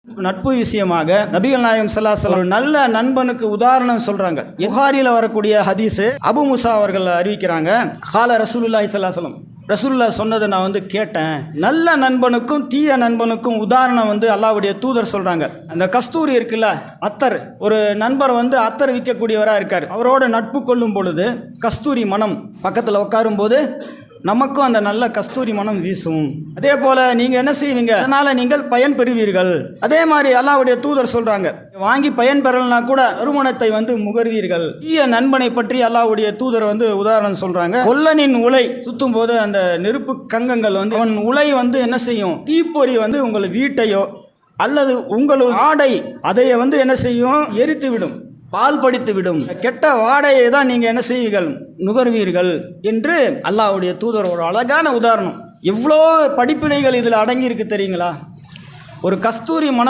நட்பு விஷயமாக நபிகள் நாயகம் ஸல்லல்லாஹு அலைஹி வஸல்லம் ஒரு நல்ல நண்பனுக்கு உதாரணம் சொல்றாங்க. புகாரில வரக்கூடிய ஹதீஸ், அபு முசா அவர்கள் அறிவிக்கிறாங்க. கால ரசூலுல்லாஹி ஸல்லல்லாஹு அலைஹி வஸல்லம், ரசூலுல்லாஹ் சொன்னதை நான் கேட்டேன். நல்ல நண்பனுக்கும் தீய நண்பனுக்கும் உதாரணம் அல்லாஹ்வுடைய தூதர் சொல்றாங்க. அந்த கஸ்தூரி இருக்குல்ல, அத்தர், ஒரு நண்பர் அத்தர் விற்கக்கூடியவராக இருக்கார். அவரோட நட்பு கொள்ளும் பொழுது கஸ்தூரி மனம் பக்கத்தில் உட்காரும் போது நமக்கும் அந்த நல்ல கஸ்தூரி மனம் வீசும். அதே போல நீங்க என்ன செய்வீங்க, அதனால நீங்கள் பயன் பெறுவீர்கள். அதே மாதிரி அல்லாஹ்வுடைய தூதர் சொல்றாங்க, வாங்கி பயன் பெறலனா கூட நறுமணத்தை முகர்வீர்கள். தீய நண்பனை பற்றி அல்லாஹ்வுடைய தூதர் உதாரணம் சொல்றாங்க. கொல்லனின் உலை சுத்தும் போது அந்த நெருப்பு கங்கங்கள் அவன் உலை என்ன செய்யும், தீப்பொறி உங்கள் வீட்டையோ அல்லது உங்கள் ஆடை அதை என்ன செய்யும், எரித்து விடும், பால் படித்து விடும். கெட்ட வாடையை தான் நீங்கள் என்ன செய்வீர்கள், நுகர்வீர்கள் என்று அல்லாஹ்வுடைய தூதர் ஒரு அழகான உதாரணம். எவ்வளோ படிப்பினைகள் இதில் அடங்கி இருக்கு தெரியுங்களா? ஒரு கஸ்தூரி மனம்